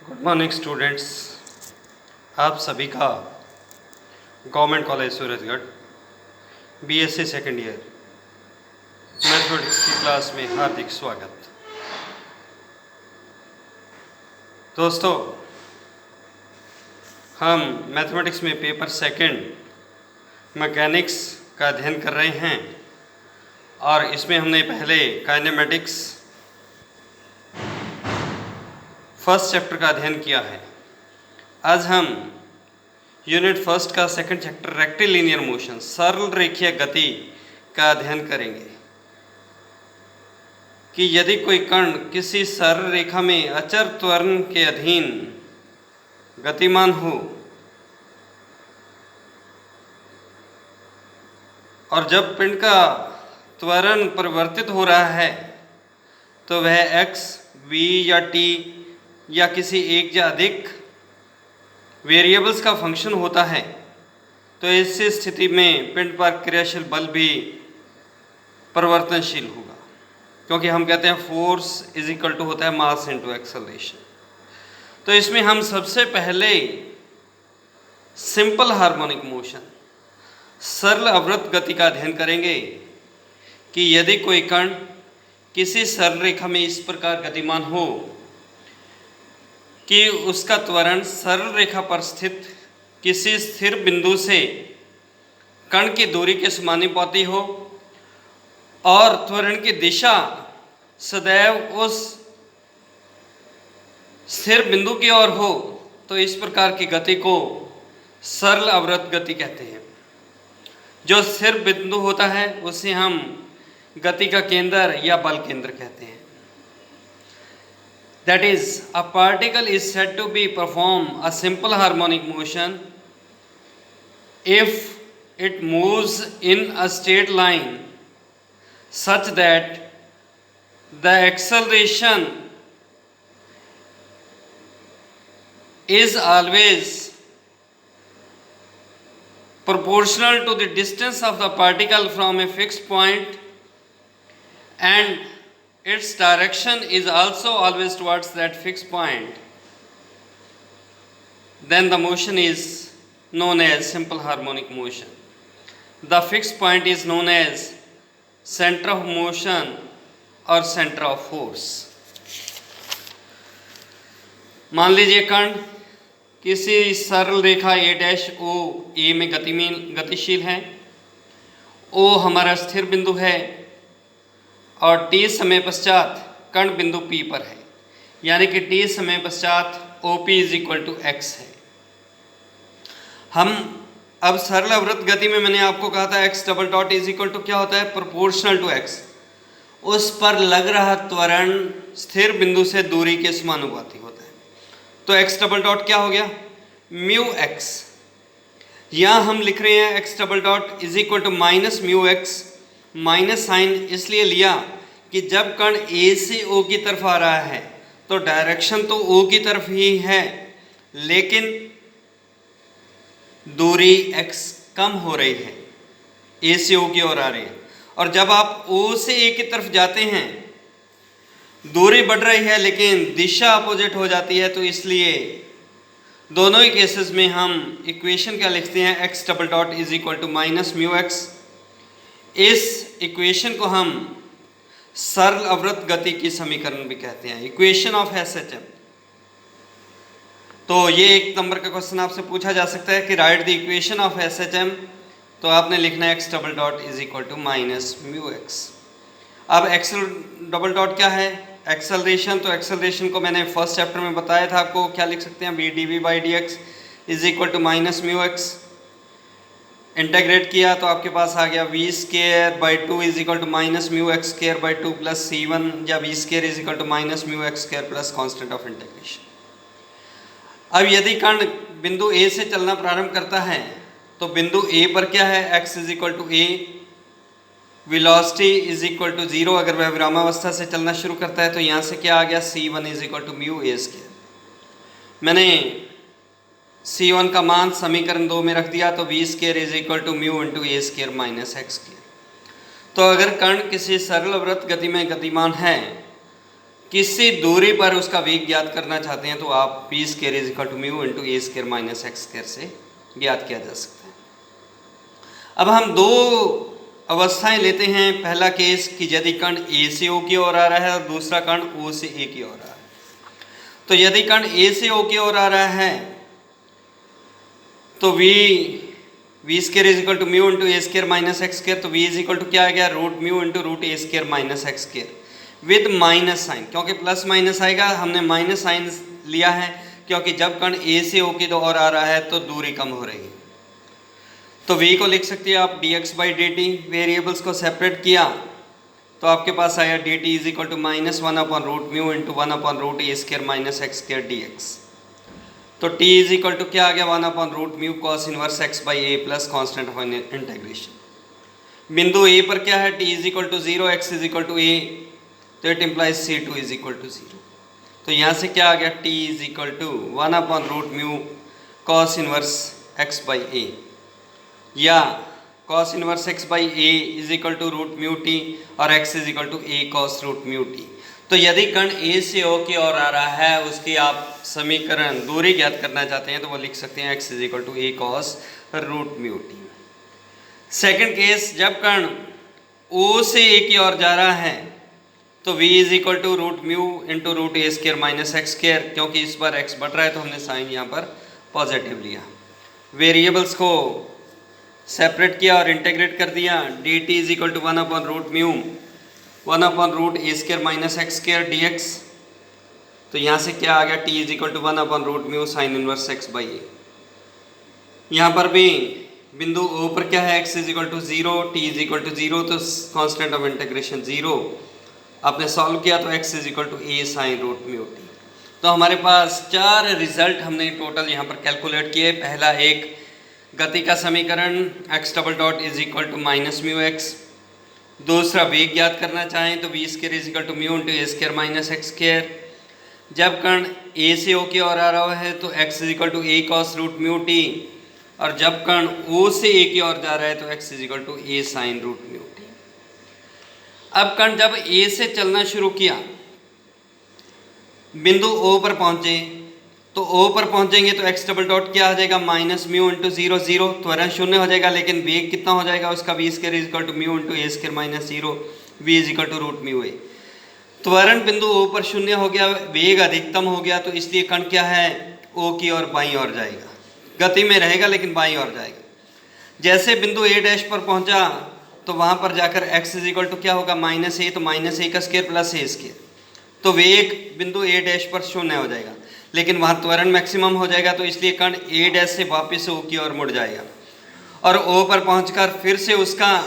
Good morning students. आप सभी का government college Surajgarh BSc second year mathematics की क्लास में हार्दिक स्वागत। दोस्तों, हम मैथमेटिक्स में पेपर सेकेंड मैकेनिक्स का अध्ययन कर रहे हैं और इसमें हमने पहले काइनेमेटिक्स फर्स्ट चैप्टर का अध्ययन किया है। आज हम यूनिट फर्स्ट का सेकंड चैप्टर रेक्टिलिनियर मोशन सरल रेखीय गति का अध्ययन करेंगे कि यदि कोई कण किसी सरल रेखा में अचर त्वरण के अधीन गतिमान हो और जब पिंड का त्वरण परिवर्तित हो रहा है तो वह x, v या t या किसी एक या अधिक वेरिएबल्स का फंक्शन होता है, तो ऐसी स्थिति में पिंड पर क्रियाशील बल भी परिवर्तनशील होगा, क्योंकि हम कहते हैं फोर्स इज इक्वल टू होता है मास इनटू एक्सेलरेशन। तो इसमें हम सबसे पहले सिंपल हार्मोनिक मोशन सरल अवृत्त गति का अध्ययन करेंगे कि यदि कोई कण किसी सरल रेखा में इस प्रकार गतिमान हो कि उसका त्वरण सरल रेखा पर स्थित किसी स्थिर बिंदु से कण की दूरी के समानुपाती हो और त्वरण की दिशा सदैव उस स्थिर बिंदु की ओर हो, तो इस प्रकार की गति को सरल अवृत्त गति कहते हैं। जो स्थिर बिंदु होता है उसे हम गति का केंद्र या बल केंद्र कहते हैं। That is, a particle is said to be perform a simple harmonic motion if it moves in a straight line such that the acceleration is always proportional to the distance of the particle from a fixed point and its direction is also always towards that fixed point, then the motion is known as simple harmonic motion. The fixed point is known as center of motion or center of force. मान लीजिए कण किसी सरल रेखा a dash o a में गतिशील है। o हमारा स्थिर बिंदु है और t समय पश्चात कण बिंदु P पर है, यानी कि t समय पश्चात OP is equal to x है। हम अब सरल अवृत्त गति में मैंने आपको कहा था x double dot is equal to क्या होता है, प्रोपोर्शनल टू x, उस पर लग रहा त्वरण स्थिर बिंदु से दूरी के समानुपाती होता है। तो x डबल डॉट क्या हो गया, म्यू x। यहाँ हम लिख रहे हैं x double dot is equal to minus mu x। Minus sign इसलिए लिया कि जब कण A से O की तरफ आ रहा है तो डायरेक्शन तो O की तरफ ही है, लेकिन दूरी x कम हो रही है, A से O की ओर आ रही है। और जब आप O से A की तरफ जाते हैं दूरी बढ़ रही है लेकिन दिशा अपोजिट हो जाती है, तो इसलिए दोनों ही केसेस में हम इक्वेशन क्या लिखते हैं, x double dot is equal to minus mu x। इस इक्वेशन को हम सरल अवृत्त गति की समीकरण भी कहते हैं, इक्वेशन ऑफ SHM। तो ये एक नंबर का क्वेश्चन आपसे पूछा जा सकता है कि write the equation of SHM, तो आपने लिखना है x double dot is equal to minus mu x। अब x डबल डॉट क्या है, एक्सेलरेशन। तो एक्सेलरेशन को मैंने फर्स्ट चैप्टर में बताया था आपको, क्या लिख सकते हैं, v dv by dx is equal to minus mu x। Integrate किया तो आपके पास आ गया v square by two is equal to minus mu x square by two plus c1, या v square is equal to minus mu x square plus constant of integration. अब यदि कण बिंदु A से चलना प्रारंभ करता है तो बिंदु A पर क्या है, x is equal to a, velocity is equal to 0। अगर वह विरामावस्था से चलना शुरू करता है तो यहाँ से क्या आ गया, c1 is equal to mu a square. मैंने C1 का मान समीकरण 2 में रख दिया, तो v square is equal to mu into a square minus x square. तो अगर कण किसी सरल अवृत्त गति में गतिमान है किसी दूरी पर उसका वेग ज्ञात करना चाहते हैं तो आप p square is equal to mu into a square minus x square से ज्ञात किया जा सकता है। अब हम दो अवस्थाएं लेते हैं। पहला केस कि यदि कण ए से ओ की ओर आ रहा है और दूसरा कण ओ से ए की ओर आ रहा है। तो यदि कण ए से ओ की ओर आ रहा है तो v square is equal to mu into a square minus x square. तो वी इज इक्वल टू क्या आ गया, root mu into root a square minus x square with minus sign, क्योंकि प्लस माइनस आएगा, हमने माइनस साइन लिया है क्योंकि जब कण ए से ओ की ओर आ रहा है तो दूरी कम हो रही है। तो v को लिख सकते हैं आप dx by d t. Variables को सेपरेट किया तो आपके पास आया d t is equal to minus one upon root mu into one upon root a square minus x square d x. तो t इज इक्वल टू क्या आ गया, one upon root mu cos inverse x by a plus constant of integration. बिंदु A पर क्या है, t is equal to zero, x is equal to a, तो it implies c two is equal to zero. तो यहाँ से क्या आ गया, t is equal to one upon root mu cos inverse x by a, या cos inverse x by a is equal to root mu t और x is equal to a cos root mu t. तो यदि कण a से o की ओर आ रहा है, उसकी आप समीकरण दूरी ज्ञात करना चाहते हैं तो वो लिख सकते हैं x is equal to a cos root mu t. Second case, जब कण o से a की ओर जा रहा है तो v is equal to root mu into root a square minus x square, क्योंकि इस बार x बढ़ रहा है तो हमने साइन यहाँ पर पॉजिटिव लिया। वेरिएबल्स को सेपरेट किया और इंटीग्रेट कर दिया। D t is equal to one upon root mu one upon root a square minus x square d x. तो यहाँ से क्या आ गया, t is equal to one upon root mu sine inverse x by a. यहाँ पर भी बिंदु ओ पर क्या है, x is equal to zero, t is equal to zero, तो कॉन्स्टेंट ऑफ इंटीग्रेशन जीरो। आपने सॉल्व किया तो x is equal to a sine root mu t. तो हमारे पास चार रिजल्ट हमने टोटल यहाँ पर कैलकुलेट किए। पहला एक गति का समीकरण x double dot is equal to minus mu x. दूसरा वेग ज्ञात करना चाहें तो v square is equal to mu into a square minus x square. जब कण ए से ओ की ओर आ रहा है तो x is equal to a cos root mu t, और जब कण o से a की ओर जा रहा है तो x is equal to a sine root mu t. अब कण जब a से चलना शुरू किया, बिंदु O पर पहुंचे, तो O पर पहुंचेंगे तो x डबल डॉट क्या आ जाएगा, minus mu into zero zero, त्वरण शून्य हो जाएगा, लेकिन वेग कितना हो जाएगा उसका, v square is equal to mu into a square minus zero, v is equal to root mu a. त्वरण बिंदु O पर शून्य हो गया, वेग अधिकतम हो गया, तो इसलिए कण क्या है, O की ओर बाईं ओर जाएगा, गति में रहेगा लेकिन बाईं ओर जाएगा। जैसे बिंदु A डैश पर पहुंचा तो वहां पर जाकर x इज इक्वल टू क्या होगा, माइनस ए, तो माइनस ए का स्क्वायर प्लस ए स्क्वायर, तो वेग बिंदु A डैश पर शून्य हो जाएगा, लेकिन वहाँ त्वरण मैक्सिमम हो जाएगा, तो इसलिए कण A डैश से वापस O की ओर मुड़ जाएगा, और O पर पहुंचकर फिर से उसका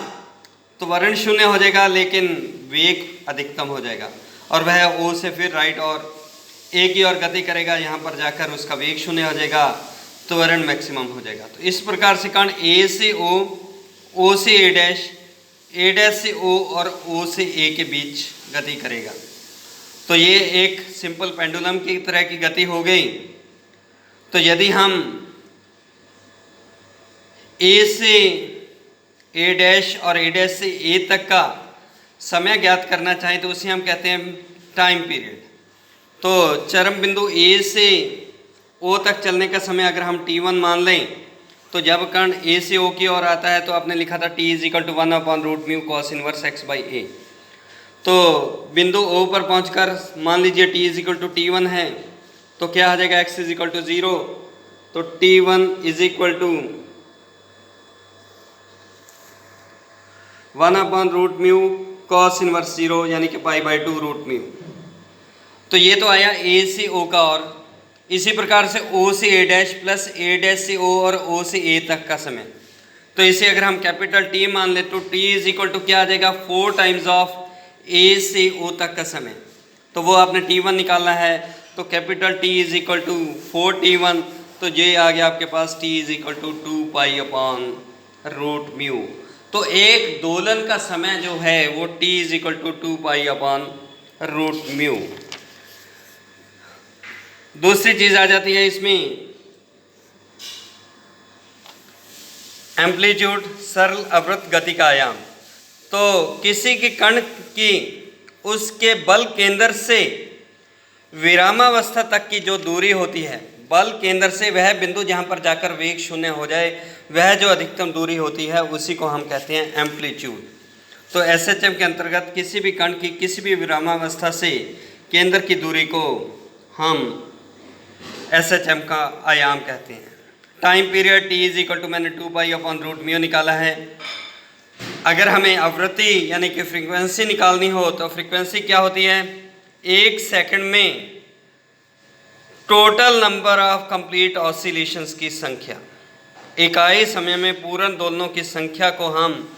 त्वरण शून्य हो जाएगा लेकिन वेग अधिकतम हो जाएगा, और वह O से फिर राइट और A की ओर गति करेगा, यहाँ पर जाकर उसका वेग शून्य हो जाएगा, त्वरण मैक्सिमम हो जाएगा। तो इस प्रकार से कण A से O, O से A डैश से O और O से A के बीच गति करेगा। तो ये एक सिंपल पेंडुलम की तरह की गति हो गई। तो यदि हम A से A डैश और A डैश से A तक का समय ज्ञात करना चाहें तो उसे हम कहते हैं टाइम पीरियड। तो चरम बिंदु A से O तक चलने का समय अगर हम t1 मान लें, तो जब कण A से O की ओर आता है तो आपने लिखा था t is equal to one upon root mu cos inverse x by a. तो बिंदु O पर पहुंचकर मान लीजिए t is equal to t1 है, तो क्या आ जाएगा, x is equal to zero, तो t1 is equal to one upon root mu cos inverse zero, यानी कि pi by two root mu. तो ये तो आया A से O का, और इसी प्रकार से O से A dash plus A dash से O और O से A तक का समय। तो इसे अगर हम कैपिटल T मान ले तो T इज इक्वल टू क्या आ जाएगा, 4 टाइम्स ऑफ A से O तक का समय। तो वो आपने T1 निकालना है, तो capital T is equal to 4T1, तो ये आ गया आपके पास T is equal to 2 pi upon root mu. तो एक दोलन का समय जो है वो T is equal to 2 pi upon root mu. दूसरी चीज आ जाती है इसमें एम्पलीट्यूड, सरल अवृत्त गति का आयाम। तो किसी की कण की उसके बल केंद्र से विरामावस्था तक की जो दूरी होती है बल केंद्र से, वह बिंदु जहाँ पर जाकर वेग शून्य हो जाए, वह जो अधिकतम दूरी होती है उसी को हम कहते हैं एम्पलीट्यूड। तो एसएचएम के अंतर्गत किसी भी कण की किसी भी विरामावस्था से केंद्र की दूरी को हम एसएचएम का आयाम कहते हैं। Time period T is equal to, मैंने 2π/√μ निकाला है। अगर हमें आवृत्ति यानी कि फ्रीक्वेंसी निकालनी हो तो फ्रीक्वेंसी क्या होती है, 1 सेकंड में total number of complete oscillations की संख्या, इकाई समय में पूर्ण दोलनों की संख्या को हम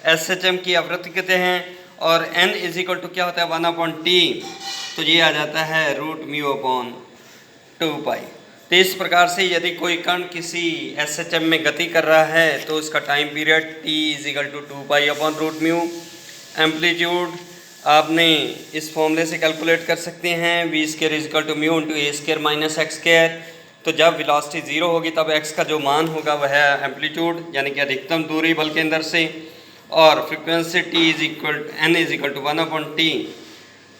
एसएचएम की आवृत्ति कहते हैं। और n इज इक्वल टू क्या होता है, 1/t, तो ये आ जाता है √μ/2π। तो इस प्रकार से यदि कोई कण किसी एसएचएम में गति कर रहा है तो उसका time period t is equal to 2π/√μ। Amplitude आपने इस फॉर्मूले से कैलकुलेट कर सकते हैं, v² is equal to mu into a² - x²। तो जब वेलोसिटी 0 होगी तब x का जो मान होगा वह है एम्पलीट्यूड यानी कि अधिकतम दूरी बल केंद्र से। और frequency n is equal to 1/t,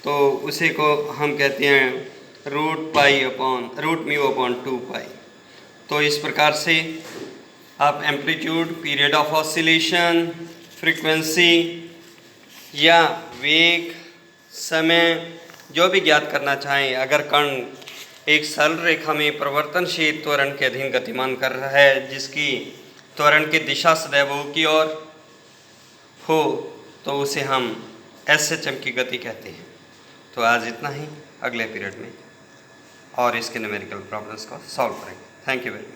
तो उसी को हम कहते हैं √μ/2π। तो इस प्रकार से आप amplitude, period of oscillation, frequency या वेग, समय जो भी ज्ञात करना चाहें, अगर कण एक सरल रेखा में परिवर्तनशील त्वरण के अधीन गतिमान कर रहा है जिसकी त्वरण की दिशा सदैव u की ओर हो, तो उसे हम एसएचएम की गति कहते हैं। तो आज इतना ही, अगले पीरियड में और इसके न्यूमेरिकल प्रॉब्लम्स को सॉल्व करेंगे। Thank you very much.